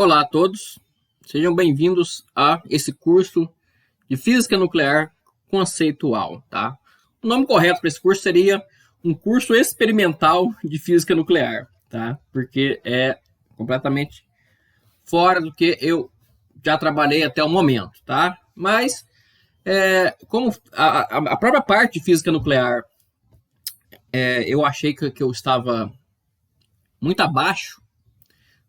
Olá a todos, sejam bem-vindos a esse curso de Física Nuclear Conceitual, tá? O nome correto para esse curso seria um curso experimental de Física Nuclear, tá? Porque é completamente fora do que eu já trabalhei até o momento, tá? Mas, como a própria parte de Física Nuclear, eu achei que eu estava muito abaixo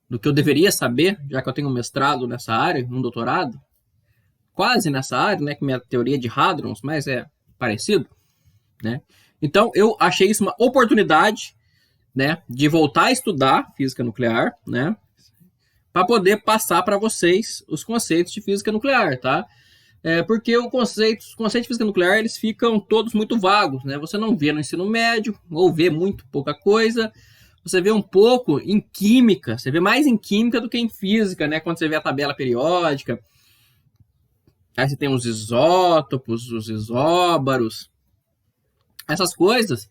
do que eu deveria saber, já que eu tenho um mestrado nessa área, um doutorado, quase nessa área, né, que minha teoria de hadrons, mas é parecido, né? Então, eu achei isso uma oportunidade, né, de voltar a estudar física nuclear, né, para poder passar para vocês os conceitos de física nuclear, tá? Porque os conceitos de física nuclear, eles ficam todos muito vagos, né? Você não vê no ensino médio, ou vê muito pouca coisa. Você vê um pouco em química, você vê mais em química do que em física, né? Quando você vê a tabela periódica, aí você tem os isótopos, os isóbaros, essas coisas,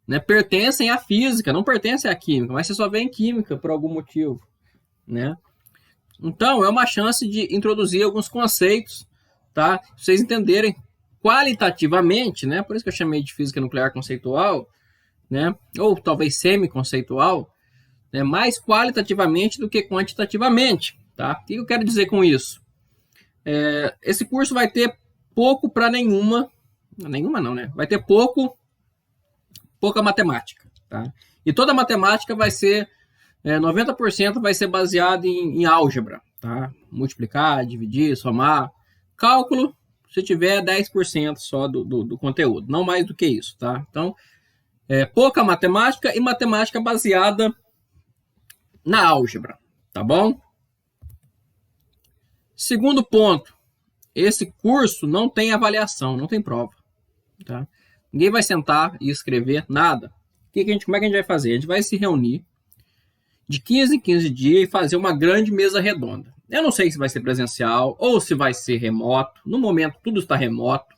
né, pertencem à física, não pertencem à química, mas você só vê em química por algum motivo, né? Então, é uma chance de introduzir alguns conceitos, tá? Pra vocês entenderem qualitativamente, né? Por isso que eu chamei de física nuclear conceitual, né? Ou talvez semi-conceitual, né? Mais qualitativamente do que quantitativamente, tá? O que eu quero dizer com isso? Esse curso vai ter pouco para nenhuma não, né? Vai ter pouca matemática, tá? E toda a matemática vai ser, 90% vai ser baseado em álgebra, tá? Multiplicar, dividir, somar. Cálculo, se tiver 10% só do conteúdo, não mais do que isso, tá? Então, pouca matemática e matemática baseada na álgebra, tá bom? Segundo ponto, esse curso não tem avaliação, não tem prova, tá? Ninguém vai sentar e escrever nada. Como é que a gente vai fazer? A gente vai se reunir de 15 em 15 dias e fazer uma grande mesa redonda. Eu não sei se vai ser presencial ou se vai ser remoto. No momento, tudo está remoto.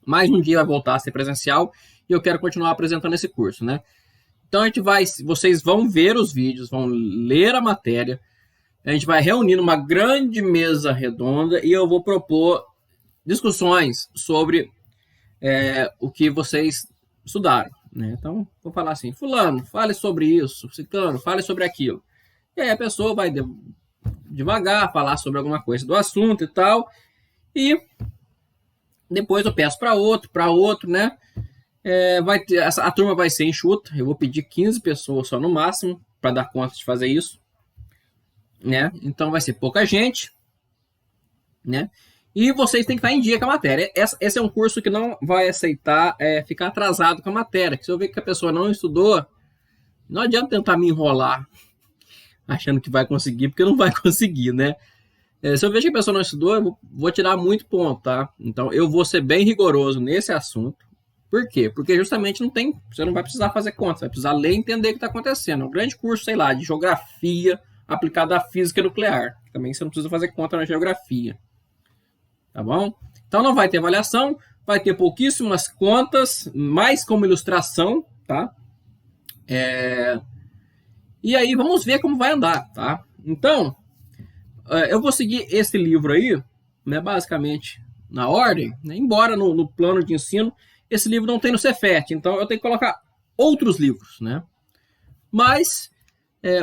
Mas um dia vai voltar a ser presencial e eu quero continuar apresentando esse curso, né? Então, vocês vão ver os vídeos, vão ler a matéria. A gente vai reunir numa grande mesa redonda e eu vou propor discussões sobre o que vocês estudaram, né? Então, vou falar assim, fulano, fale sobre isso, ciclano, fale sobre aquilo. E aí a pessoa vai devagar falar sobre alguma coisa do assunto e tal, e depois eu peço para outro, né? A turma vai ser enxuta, eu vou pedir 15 pessoas só no máximo, para dar conta de fazer isso, né? Então vai ser pouca gente, né? E vocês têm que estar em dia com a matéria. Esse é um curso que não vai aceitar ficar atrasado com a matéria. Se eu ver que a pessoa não estudou, não adianta tentar me enrolar achando que vai conseguir, porque não vai conseguir, né? Se eu vejo que a pessoa não estudou, eu vou tirar muito ponto, tá? Então, eu vou ser bem rigoroso nesse assunto. Por quê? Porque justamente você não vai precisar fazer conta, você vai precisar ler e entender o que está acontecendo. É um grande curso, sei lá, de geografia aplicada à física nuclear. Também você não precisa fazer conta na geografia. Tá bom? Então não vai ter avaliação, vai ter pouquíssimas contas, mais como ilustração, tá? E aí vamos ver como vai andar, tá? Então, eu vou seguir esse livro aí, né, basicamente na ordem, né, embora no plano de ensino esse livro não tem no Cefet, então eu tenho que colocar outros livros, né? Mas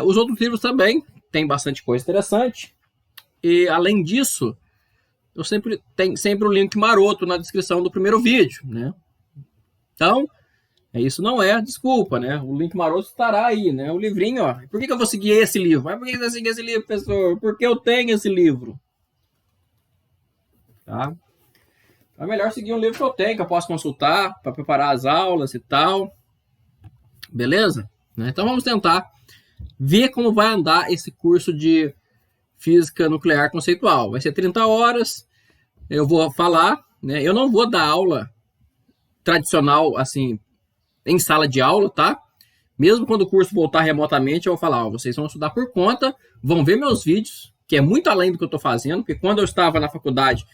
os outros livros também tem bastante coisa interessante, e além disso, eu tem sempre o link maroto na descrição do primeiro vídeo, né? Então, isso não é desculpa, né? O link maroto estará aí, né? O livrinho, ó. Por que eu vou seguir esse livro? Mas por que você vai seguir esse livro, professor? Porque eu tenho esse livro. Tá? É melhor seguir um livro que eu tenho, que eu posso consultar para preparar as aulas e tal. Beleza? Então vamos tentar ver como vai andar esse curso de Física Nuclear Conceitual. Vai ser 30 horas, eu vou falar, né? Eu não vou dar aula tradicional, assim, em sala de aula, tá? Mesmo quando o curso voltar remotamente, eu vou falar, vocês vão estudar por conta, vão ver meus vídeos, que é muito além do que eu estou fazendo, porque quando eu estava na faculdade,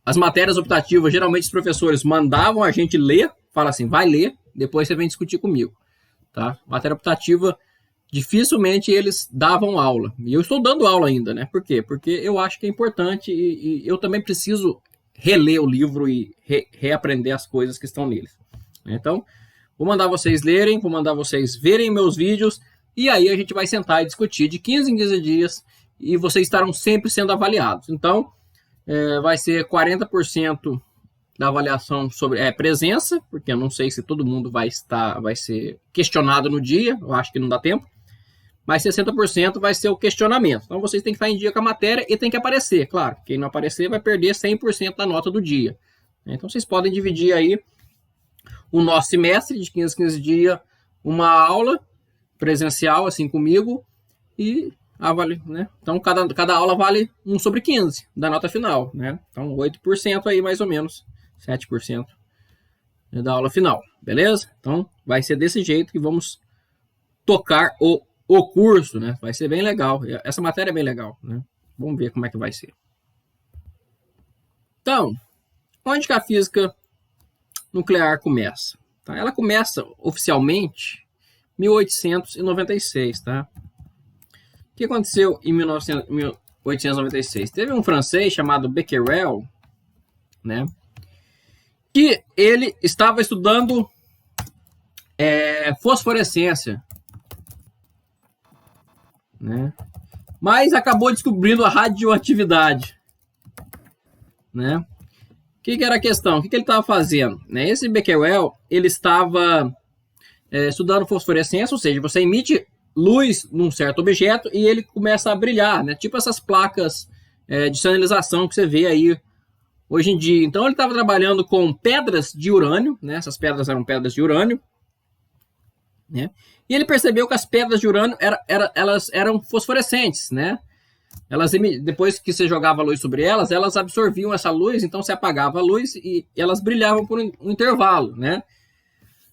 as matérias optativas, geralmente os professores mandavam a gente ler, fala assim, vai ler, depois você vem discutir comigo, tá? Matéria optativa, dificilmente eles davam aula. E eu estou dando aula ainda, né? Por quê? Porque eu acho que é importante e eu também preciso reler o livro e reaprender as coisas que estão nele. Então, vou mandar vocês lerem, vou mandar vocês verem meus vídeos e aí a gente vai sentar e discutir de 15 em 15 dias e vocês estarão sempre sendo avaliados. Então, vai ser 40% da avaliação sobre presença, porque eu não sei se todo mundo vai ser questionado no dia, eu acho que não dá tempo. Mas 60% vai ser o questionamento. Então vocês têm que estar em dia com a matéria e tem que aparecer, claro. Quem não aparecer vai perder 100% da nota do dia. Então vocês podem dividir aí o nosso semestre de 15 em 15 dias, uma aula presencial, assim comigo, e né? Então cada aula vale 1 sobre 15 da nota final, né? Então 8% aí mais ou menos, 7% da aula final, beleza? Então vai ser desse jeito que vamos tocar o curso, né? Vai ser bem legal. Essa matéria é bem legal, né? Vamos ver como é que vai ser. Então, onde que a física nuclear começa? Tá? Ela começa oficialmente em 1896, tá? O que aconteceu em 1896? Teve um francês chamado Becquerel, né? Que ele estava estudando fosforescência, né? Mas acabou descobrindo a radioatividade, né? O que era a questão? O que ele estava fazendo? Né? Esse Becquerel, ele estava estudando fosforescência, ou seja, você emite luz num certo objeto e ele começa a brilhar, né? Tipo essas placas de sinalização que você vê aí hoje em dia. Então ele estava trabalhando com pedras de urânio, né? Essas pedras eram pedras de urânio, né? E ele percebeu que as pedras de urânio elas eram fosforescentes, né? Depois que você jogava a luz sobre elas, elas absorviam essa luz, então você apagava a luz e elas brilhavam por um intervalo, né?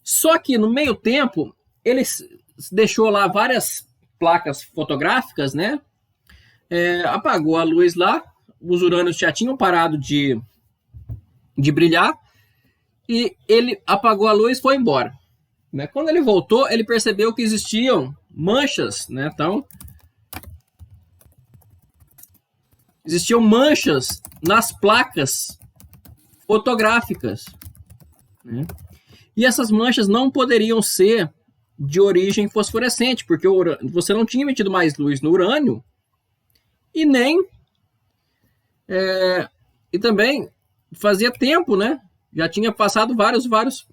Só que no meio tempo, ele deixou lá várias placas fotográficas, né? Apagou a luz lá, os urânios já tinham parado de brilhar e ele apagou a luz e foi embora. Né? Quando ele voltou, ele percebeu que existiam manchas, né? Então, existiam manchas nas placas fotográficas, né? E essas manchas não poderiam ser de origem fosforescente, porque você não tinha emitido mais luz no urânio e nem e também fazia tempo, né? Já tinha passado vários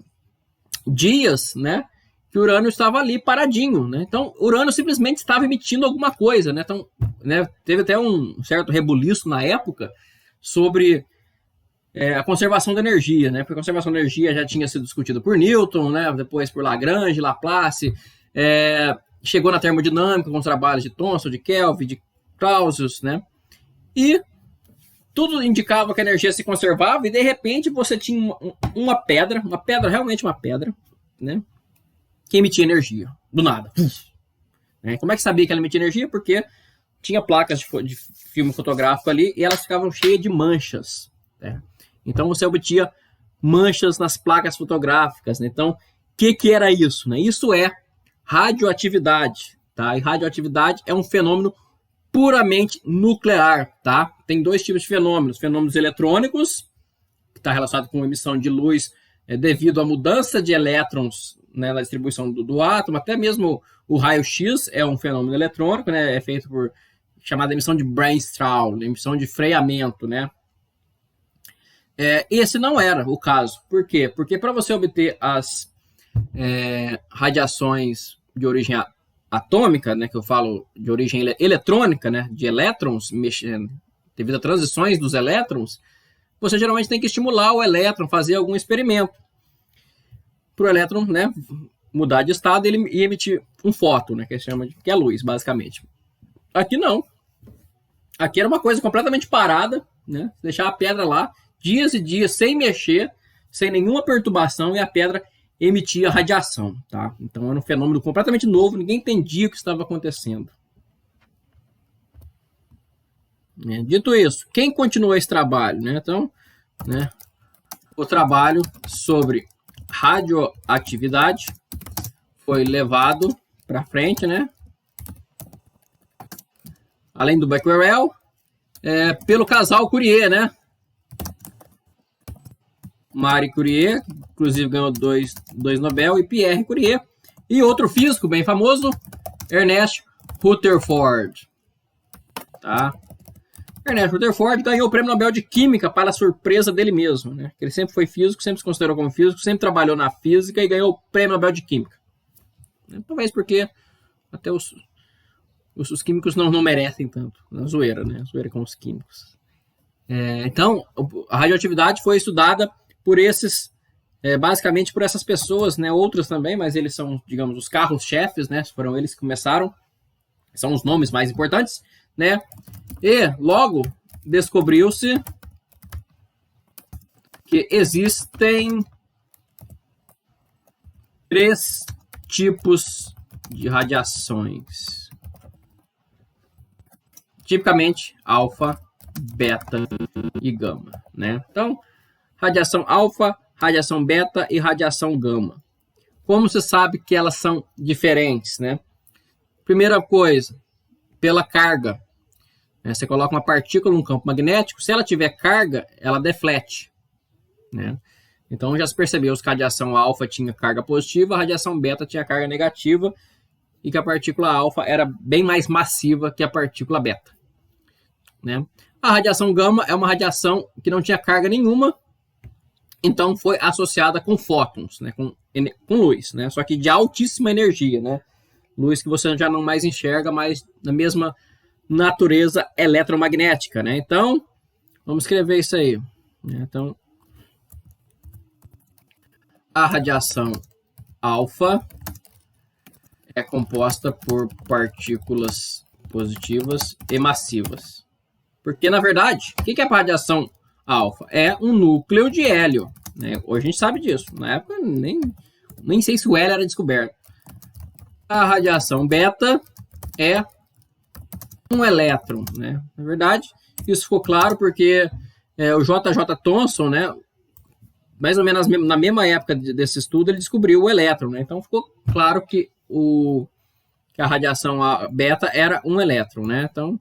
dias, né, que o urânio estava ali paradinho, né? Então, o urânio simplesmente estava emitindo alguma coisa, né? Então, né, teve até um certo rebuliço na época sobre a conservação da energia, né? Porque a conservação da energia já tinha sido discutida por Newton, né? Depois por Lagrange, Laplace, chegou na termodinâmica com os trabalhos de Thomson, de Kelvin, de Clausius, né? E tudo indicava que a energia se conservava e de repente você tinha uma pedra, realmente uma pedra, né, que emitia energia, do nada. Como é que sabia que ela emitia energia? Porque tinha placas de filme fotográfico ali e elas ficavam cheias de manchas, né? Então você obtinha manchas nas placas fotográficas, né? Então, o que era isso? Né? Isso é radioatividade, tá? E radioatividade é um fenômeno puramente nuclear, tá? Tem dois tipos de fenômenos. Fenômenos eletrônicos, que está relacionado com emissão de luz devido à mudança de elétrons, né, na distribuição do átomo, até mesmo o raio-x é um fenômeno eletrônico, né? É feito por chamada emissão de Brandstrom, emissão de freamento, né? Esse não era o caso. Por quê? Porque para você obter as radiações de origem atômica, né, que eu falo de origem eletrônica, né, de elétrons, devido a transições dos elétrons, você geralmente tem que estimular o elétron, fazer algum experimento para o elétron, né, mudar de estado e emitir um fóton, né, que é a luz, basicamente. Aqui não. Aqui era uma coisa completamente parada, né, deixar a pedra lá dias e dias sem mexer, sem nenhuma perturbação, e a pedra emitia radiação, tá? Então era um fenômeno completamente novo, ninguém entendia o que estava acontecendo. Dito isso, quem continuou esse trabalho, né? Então, né, o trabalho sobre radioatividade foi levado para frente, né? além do Becquerel, pelo casal Curie, né? Marie Curie, inclusive ganhou dois Nobel, e Pierre Curie. E outro físico bem famoso, Ernest Rutherford. Tá? Ernest Rutherford ganhou o Prêmio Nobel de Química para a surpresa dele mesmo. Né? Ele sempre foi físico, sempre se considerou como físico, sempre trabalhou na física e ganhou o Prêmio Nobel de Química. Talvez porque até os químicos não merecem tanto. Na zoeira, né? Zoeira com os químicos. Então, a radioatividade foi estudada por esses, basicamente por essas pessoas, né? Outras também, mas eles são, digamos, os carros-chefes, né? Foram eles que começaram, são os nomes mais importantes, né? E logo descobriu-se que existem 3 tipos de radiações. Tipicamente, alfa, beta e gama, né? Então, radiação alfa, radiação beta e radiação gama. Como você sabe que elas são diferentes, né? Primeira coisa, pela carga. Você coloca uma partícula num campo magnético, se ela tiver carga, ela deflete, né? Então já se percebeu que a radiação alfa tinha carga positiva, a radiação beta tinha carga negativa e que a partícula alfa era bem mais massiva que a partícula beta, né? A radiação gama é uma radiação que não tinha carga nenhuma, então foi associada com fótons, né? com luz, né? Só que de altíssima energia, né? Luz que você já não mais enxerga, mas na mesma natureza eletromagnética, né? Então, vamos escrever isso aí. Então, a radiação alfa é composta por partículas positivas e massivas. Porque, na verdade, o que é a radiação alfa? É um núcleo de hélio, né? Hoje a gente sabe disso. Na época, nem sei se o hélio era descoberto. A radiação beta é um elétron, né? Na verdade, isso ficou claro porque o J.J. Thomson, né, mais ou menos na mesma época desse estudo, ele descobriu o elétron, né? Então ficou claro que a radiação beta era um elétron, né? Então,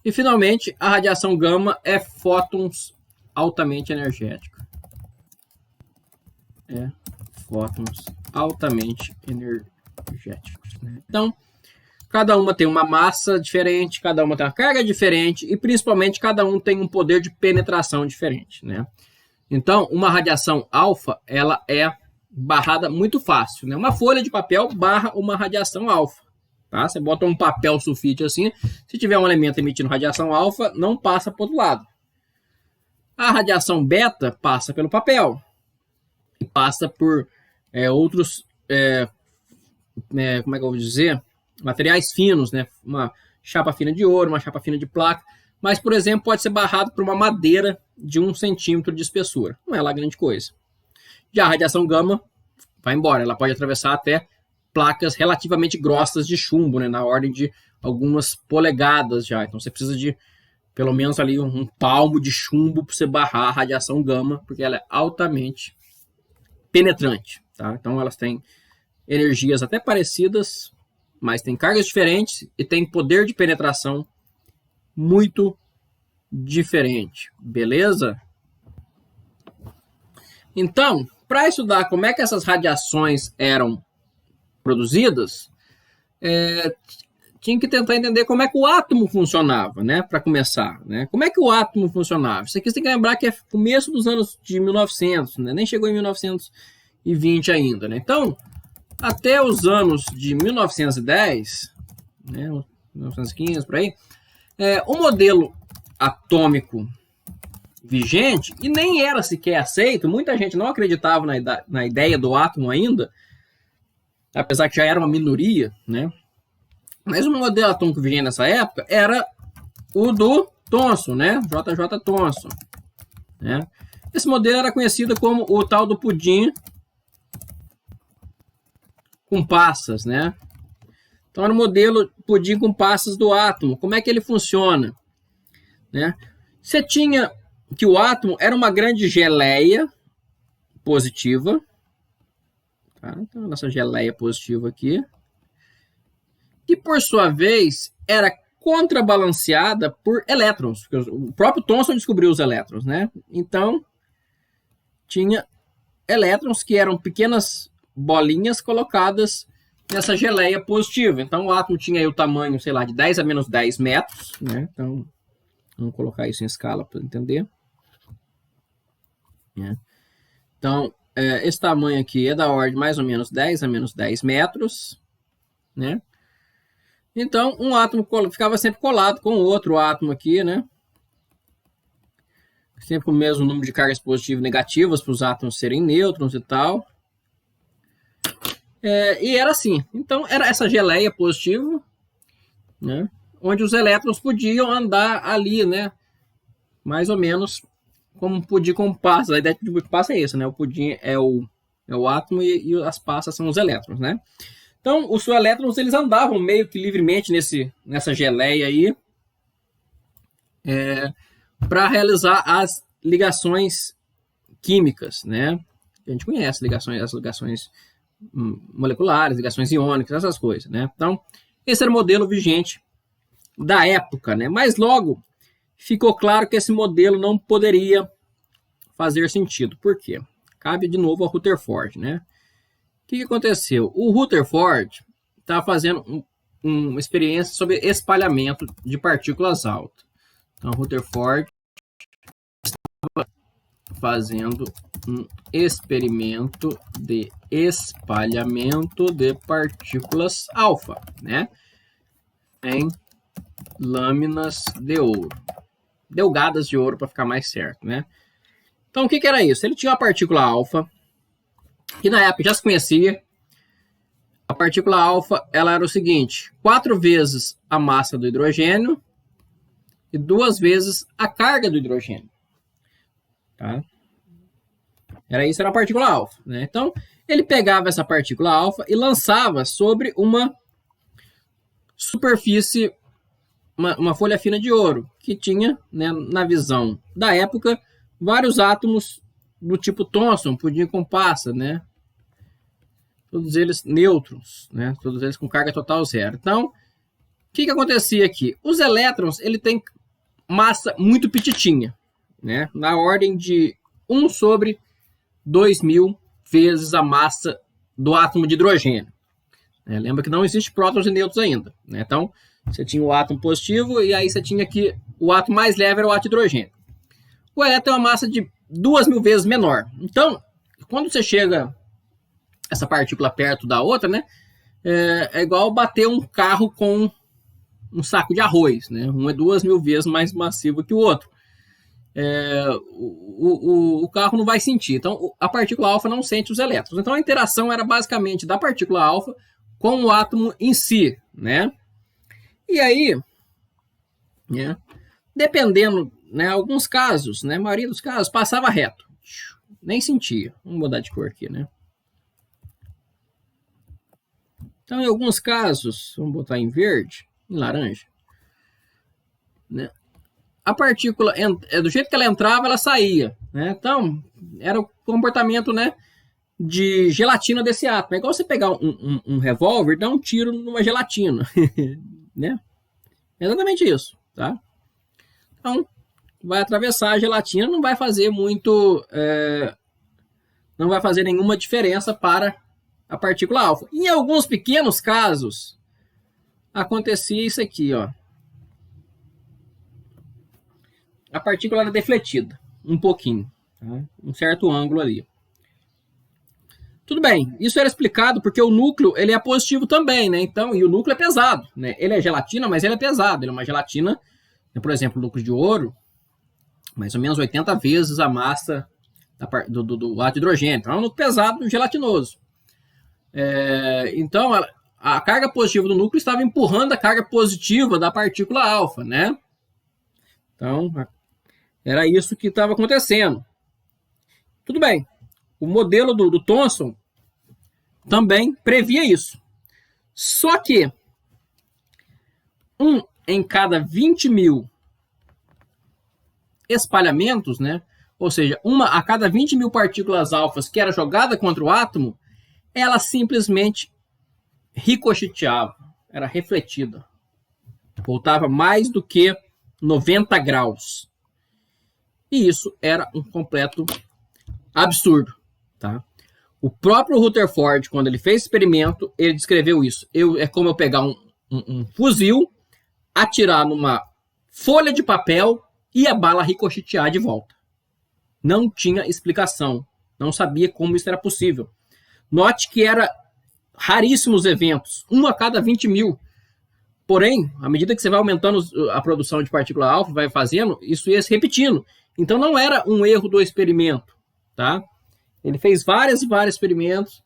e finalmente, a radiação gama é fótons altamente energéticos. Fótons altamente energéticos, né? Então, cada uma tem uma massa diferente, cada uma tem uma carga diferente e, principalmente, cada um tem um poder de penetração diferente, né? Então, uma radiação alfa, ela é barrada muito fácil, né? Uma folha de papel barra uma radiação alfa, tá? Você bota um papel sulfite assim, se tiver um elemento emitindo radiação alfa, não passa para o outro lado. A radiação beta passa pelo papel e passa por outros, como é que eu vou dizer? Materiais finos, né? Uma chapa fina de ouro, uma chapa fina de placa, mas, por exemplo, pode ser barrado por uma madeira de 1 centímetro de espessura. Não é lá grande coisa. Já a radiação gama vai embora, ela pode atravessar até placas relativamente grossas de chumbo, né? Na ordem de algumas polegadas já. Então você precisa de pelo menos ali um palmo de chumbo para você barrar a radiação gama, porque ela é altamente penetrante, tá? Então elas têm energias até parecidas, mas tem cargas diferentes e tem poder de penetração muito diferente, beleza? Então, para estudar como é que essas radiações eram produzidas, tinha que tentar entender como é que o átomo funcionava, né? Para começar, né? Como é que o átomo funcionava? Isso aqui você tem que lembrar que é começo dos anos de 1900, né? Nem chegou em 1920 ainda, né? Então, até os anos de 1910, né, 1915, por aí, o modelo atômico vigente, e nem era sequer aceito, muita gente não acreditava na ideia do átomo ainda, apesar que já era uma minoria, né? Mas o modelo atômico vigente nessa época era o do Thomson, né? J.J. Thomson, né? Esse modelo era conhecido como o tal do pudim com passas, né? Então era o modelo pudim com passas do átomo. Como é que ele funciona, né? Você tinha que o átomo era uma grande geleia positiva, tá? Então a nossa geleia positiva aqui, que por sua vez era contrabalanceada por elétrons, porque o próprio Thomson descobriu os elétrons, né? Então, tinha elétrons que eram pequenas bolinhas colocadas nessa geleia positiva. Então, o átomo tinha aí o tamanho, sei lá, de 10 a menos 10 metros, né? Então, vamos colocar isso em escala para entender. Então, esse tamanho aqui é da ordem mais ou menos 10 a menos 10 metros, né? Então, um átomo ficava sempre colado com o outro átomo aqui, né? Sempre com o mesmo número de cargas positivas e negativas para os átomos serem nêutrons e tal. E era assim. Então, era essa geleia positiva, né? Onde os elétrons podiam andar ali, né? Mais ou menos como um pudim com passas. A ideia de pudim com passas é essa, né? O pudim é o átomo e as passas são os elétrons, né? Então, os elétrons, eles andavam meio que livremente nessa geleia aí para realizar as ligações químicas, né? A gente conhece as ligações moleculares, ligações iônicas, essas coisas, né? Então, esse era o modelo vigente da época, né? Mas logo ficou claro que esse modelo não poderia fazer sentido. Por quê? Cabe de novo ao Rutherford, né? O que aconteceu? O Rutherford estava fazendo uma experiência sobre espalhamento de partículas altas. Então, Rutherford estava fazendo um experimento de espalhamento de partículas alfa, né? Em lâminas de ouro. Delgadas de ouro, para ficar mais certo, né? Então, o que era isso? Ele tinha uma partícula alfa, que na época já se conhecia. A partícula alfa, ela era o seguinte: 4 vezes a massa do hidrogênio e 2 vezes a carga do hidrogênio. Tá? Era a partícula alfa, né? Então, ele pegava essa partícula alfa e lançava sobre uma superfície, uma folha fina de ouro, que tinha, né, na visão da época, vários átomos do tipo Thomson, pudim com passa, né? Todos eles nêutrons, né? Todos eles com carga total zero. Então, o que acontecia aqui? Os elétrons, ele tem massa muito petitinha, né? Na ordem de 1 sobre 2.000 vezes a massa do átomo de hidrogênio. Lembra que não existe prótons e nêutrons ainda, né? Então, você tinha o átomo positivo e aí você tinha aqui o átomo mais leve, era o átomo de hidrogênio. O elétron tem uma massa de 2.000 vezes menor. Então, quando você chega essa partícula perto da outra, né? É igual bater um carro com um saco de arroz, né? Um é 2.000 vezes mais massivo que o outro. O carro não vai sentir. Então, a partícula alfa não sente os elétrons. Então, a interação era basicamente da partícula alfa com o átomo em si, né? E aí, né? Dependendo, né? Alguns casos, né? A maioria dos casos passava reto, nem sentia. Vamos mudar de cor aqui, né? Então, em alguns casos, vamos botar em verde, em laranja, né? A partícula, do jeito que ela entrava, ela saía, né? Então, era o comportamento, né, de gelatina desse átomo. É igual você pegar um revólver e dar um tiro numa gelatina, né? É exatamente isso, tá? Então, vai atravessar a gelatina, não vai fazer muito, não vai fazer nenhuma diferença para a partícula alfa. Em alguns pequenos casos, acontecia isso aqui, ó. A partícula era defletida, um pouquinho, tá? Um certo ângulo ali. Tudo bem, isso era explicado porque o núcleo, ele é positivo também, né? Então, e o núcleo é pesado, né? Ele é gelatina, mas ele é pesado. Ele é uma gelatina, por exemplo, o núcleo de ouro, mais ou menos 80 vezes a massa do átomo de hidrogênio. Então, é um núcleo pesado, gelatinoso. Então, a carga positiva do núcleo estava empurrando a carga positiva da partícula alfa, né? Então, era isso que estava acontecendo. Tudo bem. O modelo do Thomson também previa isso. Só que 1 em cada 20.000 espalhamentos, né? Ou seja, uma a cada 20.000 partículas alfas que era jogada contra o átomo, ela simplesmente ricocheteava, era refletida. Voltava mais do que 90 graus. E isso era um completo absurdo, tá? O próprio Rutherford, quando ele fez experimento, ele descreveu isso. É como eu pegar um fuzil, atirar numa folha de papel e a bala ricochetear de volta. Não tinha explicação. Não sabia como isso era possível. Note que era raríssimos eventos, 1 a cada 20 mil. Porém, à medida que você vai aumentando a produção de partícula alfa, vai fazendo, isso ia se repetindo. Então não era um erro do experimento, tá? Ele fez vários experimentos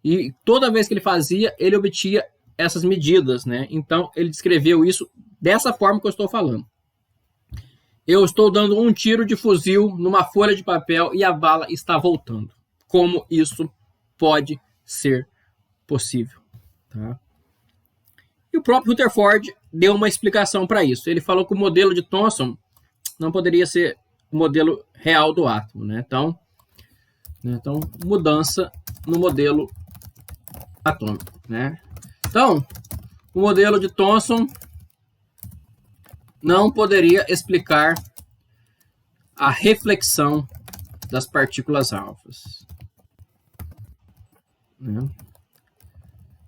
e toda vez que ele fazia, ele obtinha essas medidas, né? Então ele descreveu isso dessa forma que eu estou falando. Eu estou dando um tiro de fuzil numa folha de papel e a bala está voltando. Como isso pode ser possível, tá? E o próprio Rutherford deu uma explicação para isso. Ele falou que o modelo de Thomson não poderia ser o modelo real do átomo, né? Então, mudança no modelo atômico, né? Então, o modelo de Thomson não poderia explicar a reflexão das partículas alfas, né?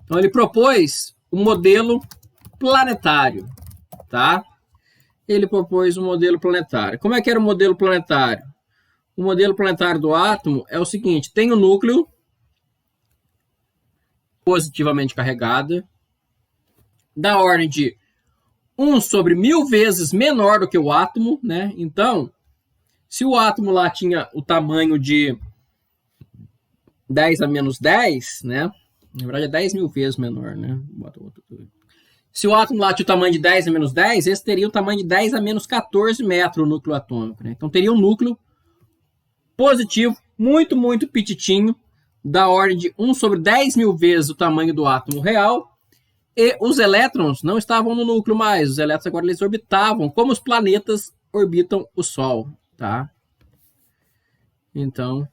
Então, ele propôs um modelo planetário, tá? Ele propôs um modelo planetário. Como é que era o modelo planetário? O modelo planetário do átomo é o seguinte: tem o núcleo positivamente carregado, da ordem de 1 sobre 1000 vezes menor do que o átomo, né? Então, se o átomo lá tinha o tamanho de 10 a menos 10, né? Na verdade é 10 mil vezes menor, né? Se o átomo lá tinha o tamanho de 10 a menos 10, esse teria o tamanho de 10 a menos 14 metros o núcleo atômico, né? Então teria um núcleo positivo, muito, muito petitinho, da ordem de 1 sobre 10 mil vezes o tamanho do átomo real, e os elétrons não estavam no núcleo mais, os elétrons agora eles orbitavam, como os planetas orbitam o Sol, tá? Então,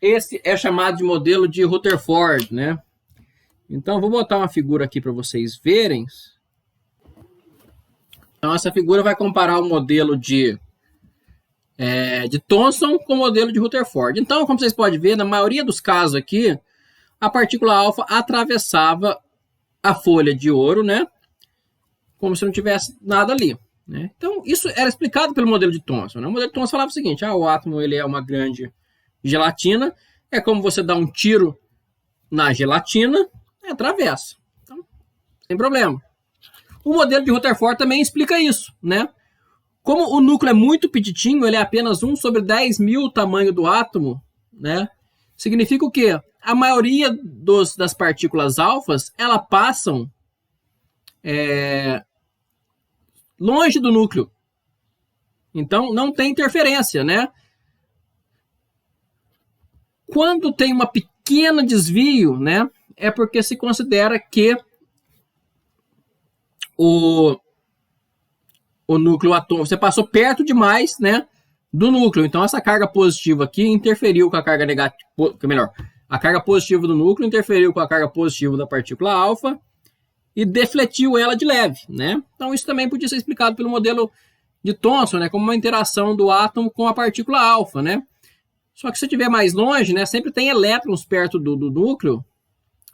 esse é chamado de modelo de Rutherford, né? Então, vou botar uma figura aqui para vocês verem. Então, essa figura vai comparar o modelo de Thomson com o modelo de Rutherford. Então, como vocês podem ver, na maioria dos casos aqui, a partícula alfa atravessava a folha de ouro, né? Como se não tivesse nada ali, né? Então, isso era explicado pelo modelo de Thomson, né? O modelo de Thomson falava o seguinte: o átomo ele é uma grande gelatina, é como você dá um tiro na gelatina, atravessa. Então, sem problema. O modelo de Rutherford também explica isso, né? Como o núcleo é muito petitinho, ele é apenas 1 sobre 10 mil o tamanho do átomo, né? Significa o quê? A maioria das partículas alfas, elas passam longe do núcleo. Então, não tem interferência, né? Quando tem uma pequeno desvio, né? É porque se considera que o núcleo atômico, você passou perto demais, né, do núcleo. Então, essa carga positiva aqui interferiu com a carga negativa, melhor, a carga positiva do núcleo interferiu com a carga positiva da partícula alfa e defletiu ela de leve, né? Então, isso também podia ser explicado pelo modelo de Thomson, né, como uma interação do átomo com a partícula alfa, né? Só que se estiver mais longe, né, sempre tem elétrons perto do núcleo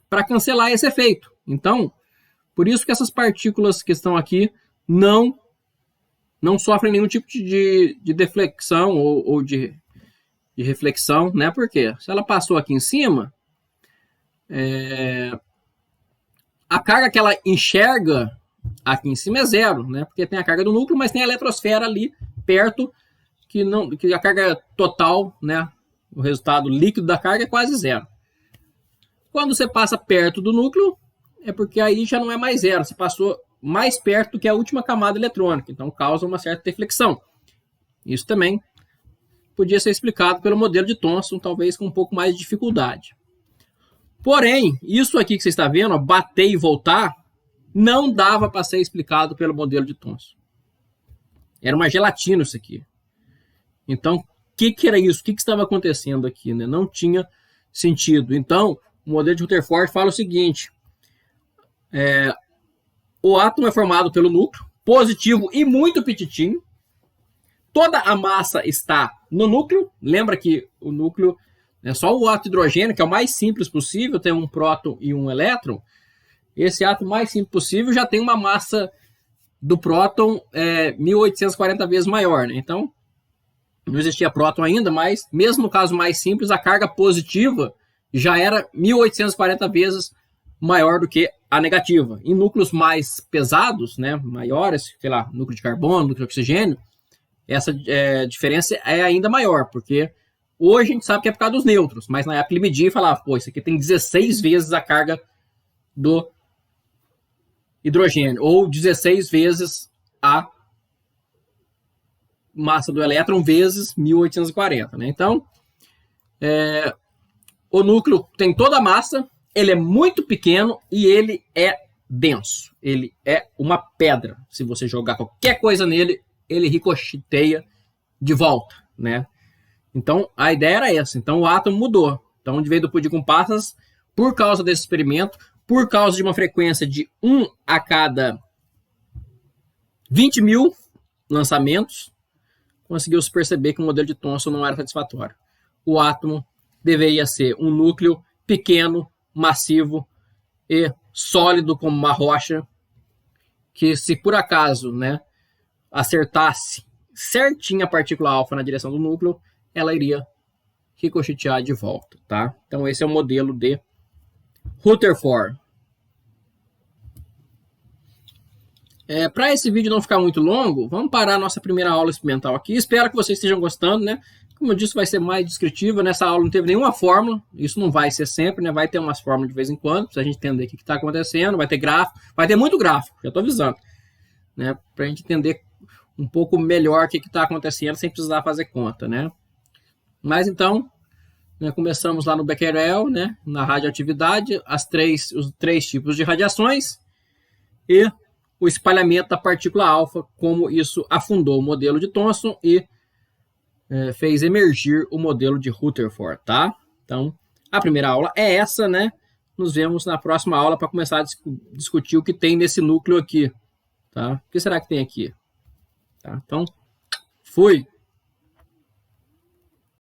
para cancelar esse efeito. Então, por isso que essas partículas que estão aqui não sofrem nenhum tipo de deflexão ou de reflexão, né? Porque se ela passou aqui em cima, a carga que ela enxerga aqui em cima é zero, né? Porque tem a carga do núcleo, mas tem a eletrosfera ali perto que a carga total, né? O resultado líquido da carga é quase zero. Quando você passa perto do núcleo, é porque aí já não é mais zero, você passou mais perto do que a última camada eletrônica, então causa uma certa deflexão. Isso também podia ser explicado pelo modelo de Thomson, talvez com um pouco mais de dificuldade. Porém, isso aqui que você está vendo, bater e voltar, não dava para ser explicado pelo modelo de Thomson. Era uma gelatina isso aqui. Então, o que era isso? O que estava acontecendo aqui, né? Não tinha sentido. Então, o modelo de Rutherford fala o seguinte: O átomo é formado pelo núcleo, positivo e muito petitinho. Toda a massa está no núcleo. Lembra que o núcleo é só o átomo de hidrogênio, que é o mais simples possível, tem um próton e um elétron. Esse átomo mais simples possível já tem uma massa do próton 1840 vezes maior, né? Então, não existia próton ainda, mas mesmo no caso mais simples, a carga positiva já era 1840 vezes maior do que a negativa. Em núcleos mais pesados, né, maiores, sei lá, núcleo de carbono, núcleo de oxigênio, essa diferença é ainda maior, porque hoje a gente sabe que é por causa dos nêutrons, mas na época ele media e falava, pô, isso aqui tem 16 vezes a carga do hidrogênio, ou 16 vezes a massa do elétron vezes 1840, né? Então, o núcleo tem toda a massa, ele é muito pequeno e ele é denso. Ele é uma pedra. Se você jogar qualquer coisa nele, ele ricocheteia de volta, né? Então, a ideia era essa. Então, o átomo mudou. Então, de vez do pudim com passas, por causa desse experimento, por causa de uma frequência de 1 a cada 20 mil lançamentos, conseguiu-se perceber que o modelo de Thomson não era satisfatório. O átomo deveria ser um núcleo pequeno, massivo e sólido como uma rocha, que se por acaso, né, acertasse certinho a partícula alfa na direção do núcleo, ela iria ricochetear de volta, tá? Então esse é o modelo de Rutherford. Para esse vídeo não ficar muito longo, vamos parar a nossa primeira aula experimental aqui. Espero que vocês estejam gostando, né? Como eu disse, vai ser mais descritiva. Nessa aula não teve nenhuma fórmula. Isso não vai ser sempre, né? Vai ter umas fórmulas de vez em quando, para a gente entender o que está acontecendo. Vai ter gráfico, vai ter muito gráfico, já estou avisando, né? Para a gente entender um pouco melhor o que está acontecendo sem precisar fazer conta, né? Mas então, né, começamos lá no Becquerel, né? Na radioatividade, os três tipos de radiações e o espalhamento da partícula alfa, como isso afundou o modelo de Thomson e fez emergir o modelo de Rutherford, tá? Então, a primeira aula é essa, né? Nos vemos na próxima aula para começar a discutir o que tem nesse núcleo aqui, tá? O que será que tem aqui? Tá? Então, fui!